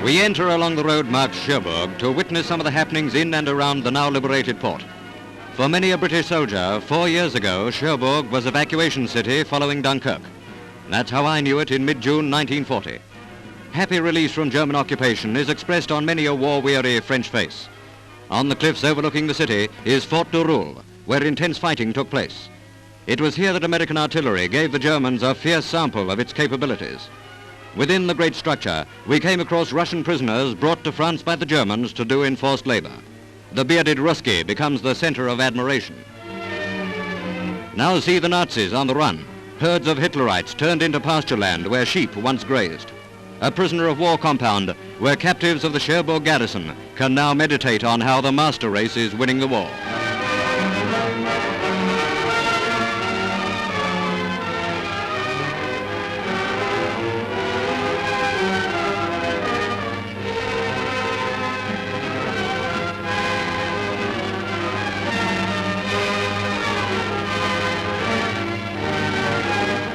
We enter along the road marked Cherbourg to witness some of the happenings in and around the now liberated port. For many a British soldier, 4 years ago, Cherbourg was evacuation city following Dunkirk. That's how I knew it in mid-June 1940. Happy release from German occupation is expressed on many a war-weary French face. On the cliffs overlooking the city is Fort de Roule, where intense fighting took place. It was here that American artillery gave the Germans a fierce sample of its capabilities. Within the great structure, we came across Russian prisoners brought to France by the Germans to do enforced labor. The bearded Ruski becomes the center of admiration. Now see the Nazis on the run. Herds of Hitlerites turned into pasture land where sheep once grazed. A prisoner of war compound where captives of the Cherbourg garrison can now meditate on how the master race is winning the war.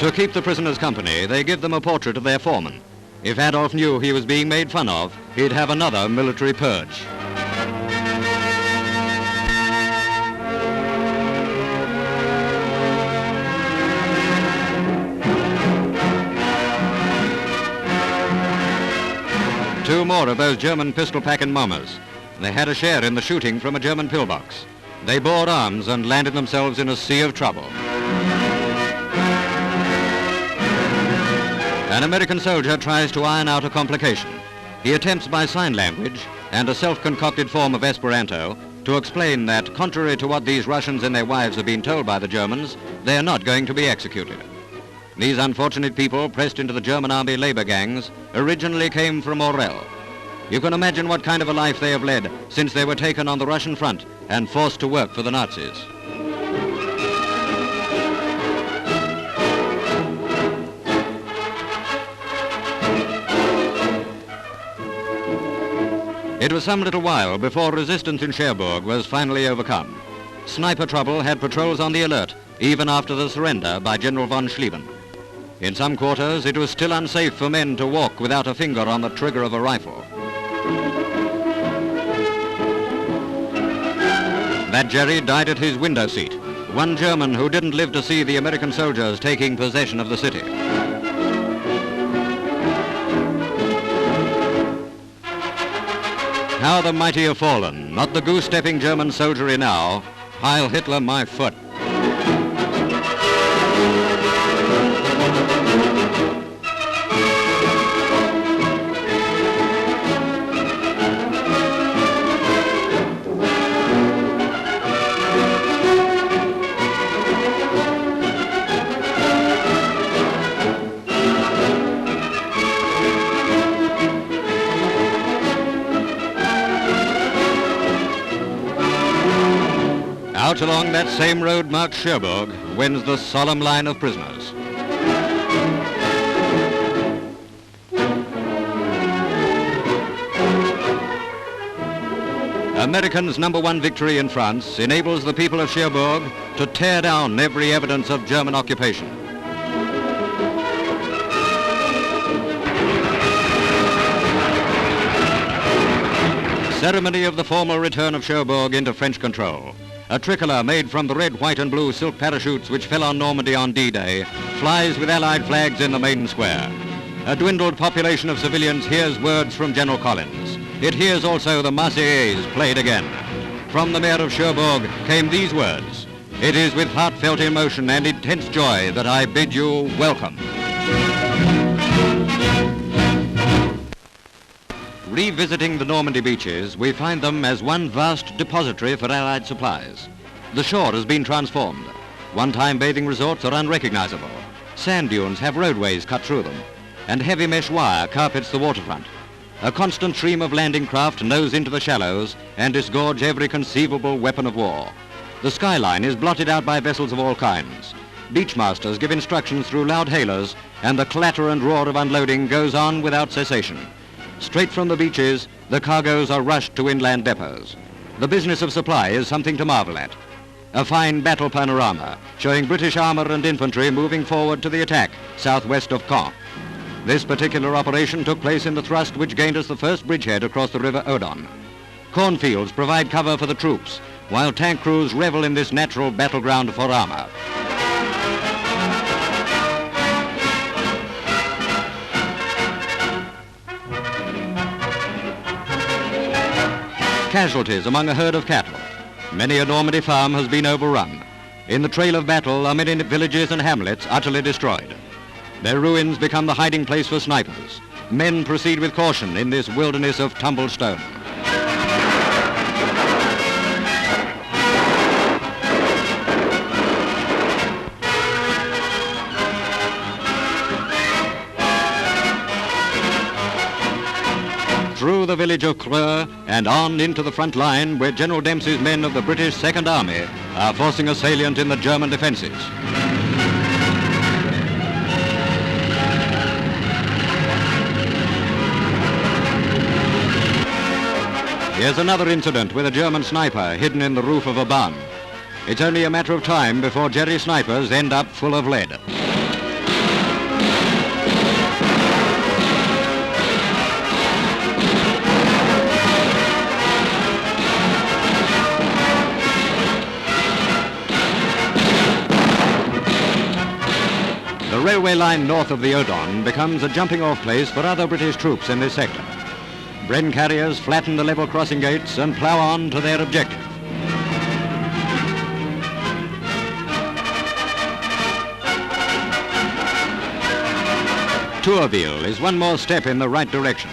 To keep the prisoners company, they give them a portrait of their foreman. If Adolf knew he was being made fun of, he'd have another military purge. Two more of those German pistol-packing mummers. They had a share in the shooting from a German pillbox. They bore arms and landed themselves in a sea of trouble. An American soldier tries to iron out a complication. He attempts by sign language and a self-concocted form of Esperanto to explain that, contrary to what these Russians and their wives have been told by the Germans, they are not going to be executed. These unfortunate people, pressed into the German army labor gangs, originally came from Orel. You can imagine what kind of a life they have led since they were taken on the Russian front and forced to work for the Nazis. It was some little while before resistance in Cherbourg was finally overcome. Sniper trouble had patrols on the alert, even after the surrender by General von Schlieffen. In some quarters, it was still unsafe for men to walk without a finger on the trigger of a rifle. That Jerry died at his window seat, one German who didn't live to see the American soldiers taking possession of the city. How the mighty have fallen, not the goose-stepping German soldiery now. Heil Hitler, my foot. Out along that same road marked Cherbourg wends the solemn line of prisoners. Americans' #1 victory in France enables the people of Cherbourg to tear down every evidence of German occupation. Ceremony of the formal return of Cherbourg into French control. A tricolour made from the red, white and blue silk parachutes which fell on Normandy on D-Day flies with Allied flags in the main square. A dwindled population of civilians hears words from General Collins. It hears also the Marseilles played again. From the mayor of Cherbourg came these words: "It is with heartfelt emotion and intense joy that I bid you welcome." Revisiting the Normandy beaches, we find them as one vast depository for Allied supplies. The shore has been transformed. One-time bathing resorts are unrecognizable. Sand dunes have roadways cut through them, and heavy mesh wire carpets the waterfront. A constant stream of landing craft nose into the shallows and disgorge every conceivable weapon of war. The skyline is blotted out by vessels of all kinds. Beachmasters give instructions through loud hailers, and the clatter and roar of unloading goes on without cessation. Straight from the beaches, the cargoes are rushed to inland depots. The business of supply is something to marvel at. A fine battle panorama showing British armour and infantry moving forward to the attack southwest of Caen. This particular operation took place in the thrust which gained us the first bridgehead across the River Odon. Cornfields provide cover for the troops, while tank crews revel in this natural battleground for armor. Casualties among a herd of cattle. Many a Normandy farm has been overrun. In the trail of battle are many villages and hamlets utterly destroyed. Their ruins become the hiding place for snipers. Men proceed with caution in this wilderness of tumbled stone. Through the village of Creux and on into the front line where General Dempsey's men of the British Second Army are forcing a salient in the German defences. Here's another incident with a German sniper hidden in the roof of a barn. It's only a matter of time before Jerry snipers end up full of lead. The railway line north of the Odon becomes a jumping-off place for other British troops in this sector. Bren carriers flatten the level crossing gates and plough on to their objective. Tourville is one more step in the right direction.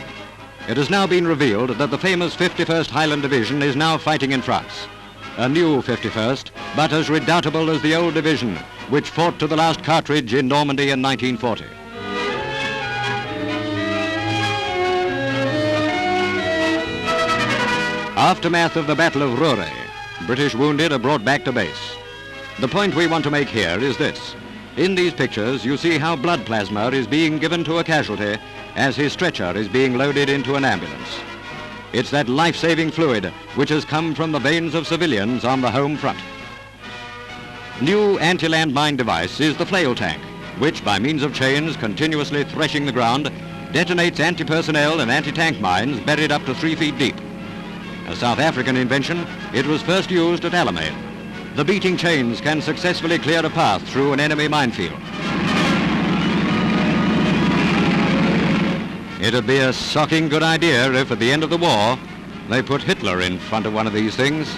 It has now been revealed that the famous 51st Highland Division is now fighting in France. A new 51st, but as redoubtable as the old division, which fought to the last cartridge in Normandy in 1940. Aftermath of the Battle of Rore. British wounded are brought back to base. The point we want to make here is this. In these pictures, you see how blood plasma is being given to a casualty as his stretcher is being loaded into an ambulance. It's that life-saving fluid which has come from the veins of civilians on the home front. New anti-land mine device is the flail tank, which by means of chains continuously threshing the ground, detonates anti-personnel and anti-tank mines buried up to 3 feet deep. A South African invention, it was first used at Alamein. The beating chains can successfully clear a path through an enemy minefield. It'd be a socking good idea if at the end of the war, they put Hitler in front of one of these things.